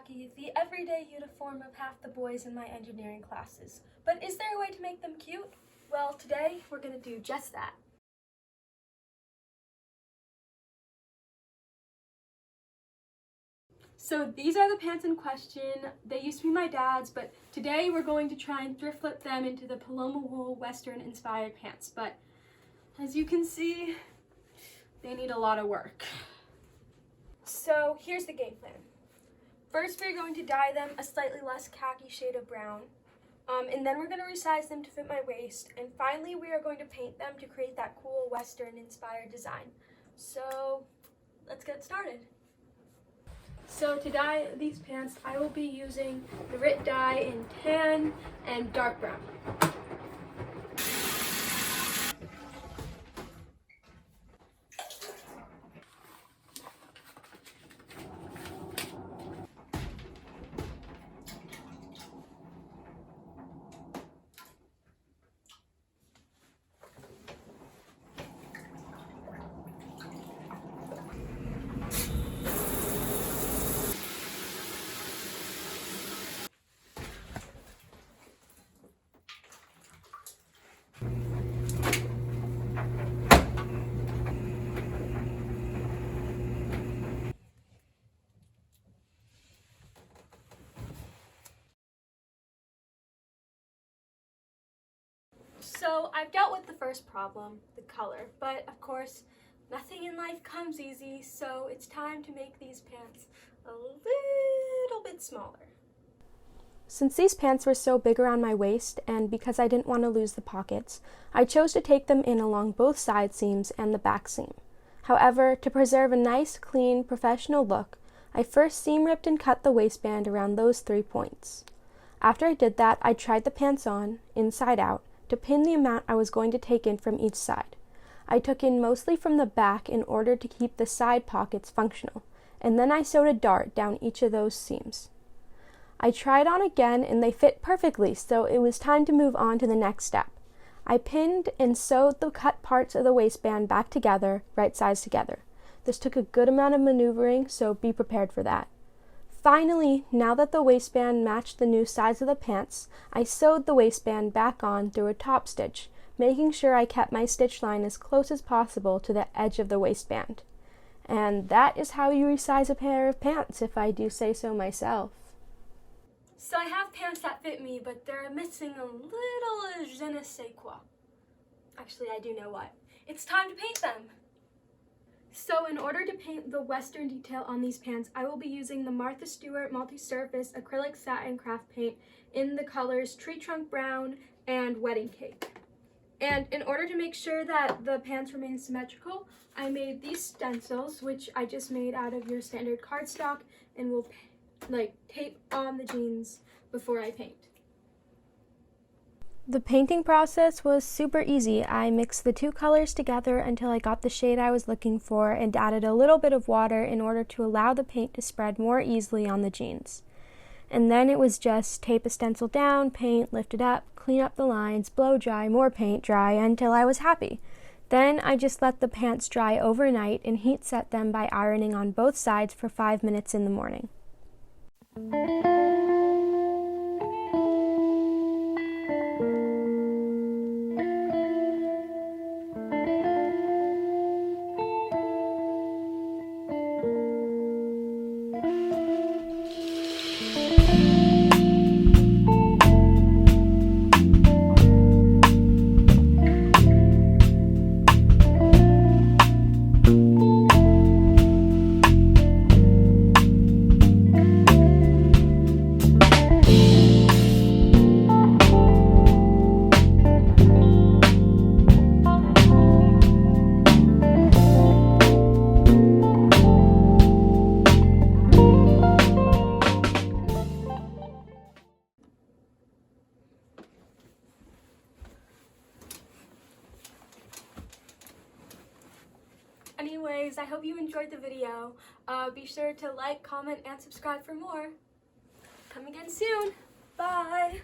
khaki, the everyday uniform of half the boys in my engineering classes. But is there a way to make them cute? Well, today we're going to do just that. So these are the pants in question. They used to be my dad's, but today we're going to try and thrift flip them into the Paloma Wool Western inspired pants. But as you can see, they need a lot of work. So here's the game plan. First, we're going to dye them a slightly less khaki shade of brown. And then we're going to resize them to fit my waist. And finally, we are going to paint them to create that cool Western inspired design. So let's get started. So to dye these pants, I will be using the Thrift dye in tan and dark brown. So I've dealt with the first problem, the color, but of course, nothing in life comes easy, so it's time to make these pants a little bit smaller. Since these pants were so big around my waist, and because I didn't want to lose the pockets, I chose to take them in along both side seams and the back seam. However, to preserve a nice, clean, professional look, I first seam ripped and cut the waistband around those 3 points. After I did that, I tried the pants on, inside out, to pin the amount I was going to take in from each side. I took in mostly from the back in order to keep the side pockets functional, and then I sewed a dart down each of those seams. I tried on again and they fit perfectly, so it was time to move on to the next step. I pinned and sewed the cut parts of the waistband back together, right sides together. This took a good amount of maneuvering, so be prepared for that. Finally, now that the waistband matched the new size of the pants, I sewed the waistband back on through a top stitch, making sure I kept my stitch line as close as possible to the edge of the waistband. And that is how you resize a pair of pants, if I do say so myself. So I have pants that fit me, but they're missing a little je ne sais quoi. Actually, I do know what. It's time to paint them! So in order to paint the Western detail on these pants, I will be using the Martha Stewart Multi-Surface Acrylic Satin Craft Paint in the colors Tree Trunk Brown and Wedding Cake. And in order to make sure that the pants remain symmetrical, I made these stencils, which I just made out of your standard cardstock, and will tape on the jeans before I paint. The painting process was super easy. I mixed the 2 colors together until I got the shade I was looking for and added a little bit of water in order to allow the paint to spread more easily on the jeans. And then it was just tape a stencil down, paint, lift it up, clean up the lines, blow dry, more paint, dry until I was happy. Then I just let the pants dry overnight and heat set them by ironing on both sides for 5 minutes in the morning. Anyways, I hope you enjoyed the video. Be sure to like, comment, and subscribe for more. Come again soon. Bye!